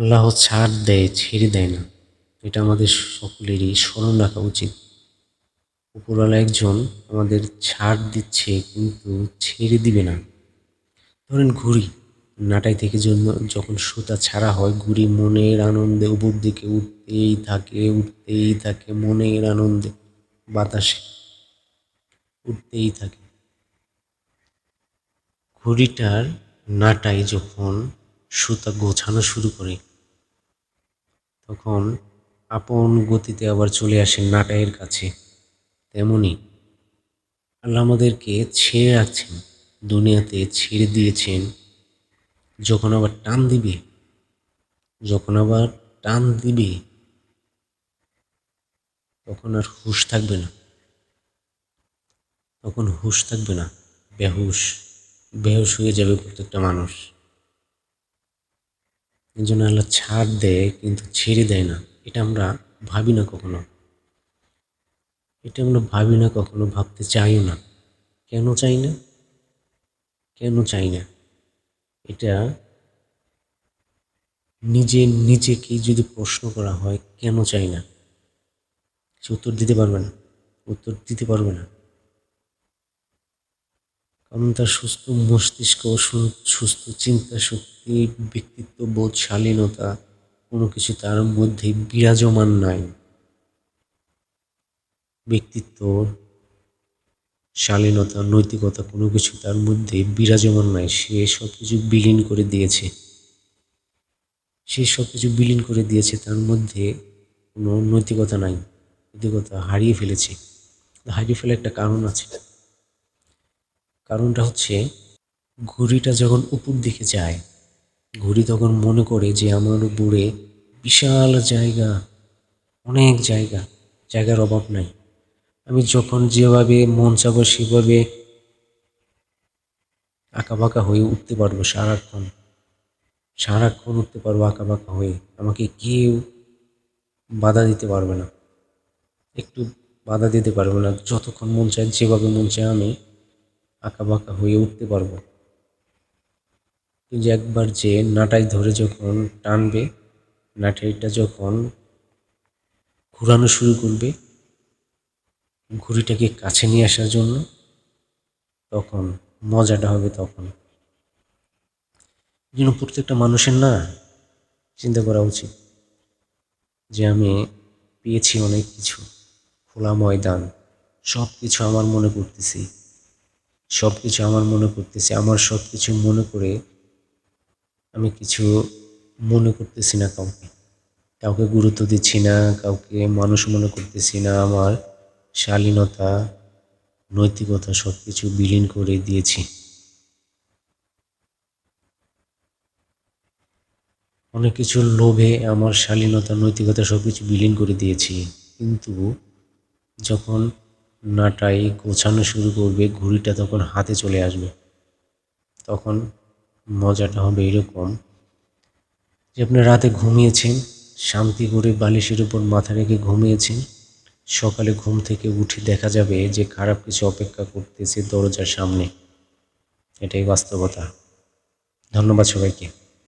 আল্লাহ ছাড় দেয়, ছেড়ে দেয় না। এটা আমাদের সকলেরই স্মরণ রাখা উচিত। উপরওয়ালা একজন আমাদের ছাড় দিচ্ছে কিন্তু ছেড়ে দিবে না। ধরেন ঘুড়ি নাটাই থেকে যখন সুতা ছাড়া হয়, ঘুড়ি মনের আনন্দে উপর দিকে উঠতেই থাকে, উঠতেই থাকে, মনের আনন্দে বাতাসে উঠতেই থাকে। ঘুড়িটার নাটাই যখন সুতা গোছানো শুরু করে, তখন আপন গতিতে আবার চলে আসে নাটাইয়ের কাছে। তেমনি আল্লাহ আমাদেরকে ছেড়ে রাখছেন, দুনিয়াতে ছেড়ে দিয়েছেন। যখন আবার টান দিবে, যখন আবার টান দিবে তখন আর হুঁশ থাকবে না, তখন হুঁশ থাকবে না, বেহুশ বেহুশ হয়ে যাবে প্রত্যেকটা মানুষ। এই জন্য আল্লাহ ছাড় দেয় কিন্তু ছেড়ে দেয় না। এটা আমরা ভাবি না কখনো, এটা আমরা ভাবি না কখনো, ভাবতে চাইও না। কেন চাই না? কেন চাই না? এটা নিজেকেই যদি প্রশ্ন করা হয় কেন চাই না, সে উত্তর দিতে পারবে না, উত্তর দিতে পারবে না। কারণ তার সুস্থ মস্তিষ্ক, সুস্থ চিন্তা শক্তি, ব্যক্তিত্ব বোধ, শালীনতা কোনো কিছু তার মধ্যে বিরাজমান নাই। ব্যক্তিত্ব, শালীনতা, নৈতিকতা কোনো কিছু তার মধ্যে বিরাজমান নাই। সে সব কিছু বিলীন করে দিয়েছে, সে সব কিছু বিলীন করে দিয়েছে। তার মধ্যে কোনো নৈতিকতা নাই, নৈতিকতা হারিয়ে ফেলেছে। হারিয়ে ফেলার একটা কারণ আছে। কারণটা হচ্ছে, ঘুড়িটা যখন উপর দিকে যায়, ঘুড়ি তখন মনে করে যে আমার উপরে বিশাল জায়গা, অনেক জায়গা, জায়গার অভাব নাই। আমি যখন যেভাবে মন চাবো সেভাবে আঁকাবাঁকা হয়ে উঠতে পারবো, সারাক্ষণ সারাক্ষণ উঠতে পারবো আঁকাবাঁকা হয়ে। আমাকে কেউ বাধা দিতে পারবে না, একটু বাধা দিতে পারবে না। যতক্ষণ মন চায়, যেভাবে মন চায় আমি আঁকাবাঁকা হয়ে উঠতে পারবো। কিন্তু একবার যে নাটাই ধরে যখন টানবে, নাটাইটা যখন ঘুরানো শুরু করবে ঘুড়িটাকে কাছে নিয়ে আসার জন্য, তখন মজাটা হবে। তখন যেন প্রত্যেকটা মানুষের না চিন্তা করা উচিত যে আমি পেয়েছি অনেক কিছু, খোলা ময়দান, সব কিছু আমার মনে করতেছি, সব কিছু আমার মনে করতেছি, আমার সব কিছু মনে করে আমি কিছু মনে করতেছি না, কাউকে কাউকে গুরুত্ব দিচ্ছি না, কাউকে মানুষ মনে করতেছি না। আমার শালীনতা, নৈতিকতা সব কিছু বিলীন করে দিয়েছি। অনেক কিছুর লোভে আমার শালীনতা, নৈতিকতা সব কিছু বিলীন করে দিয়েছি। কিন্তু যখন নাটাই গোছানো শুরু করবে, ঘুড়িটা তখন হাতে চলে আসবে, তখন মজাটা হবে এরকম যে আপনি রাতে ঘুমিয়েছেন, শান্তি করে বালিশের উপর মাথা রেখে ঘুমিয়েছেন, সকালে ঘুম থেকে উঠে দেখা যাবে যে খারাপ কিছু অপেক্ষা করতেছে দরজার সামনে। এটাই বাস্তবতা। ধন্যবাদ সবাইকে।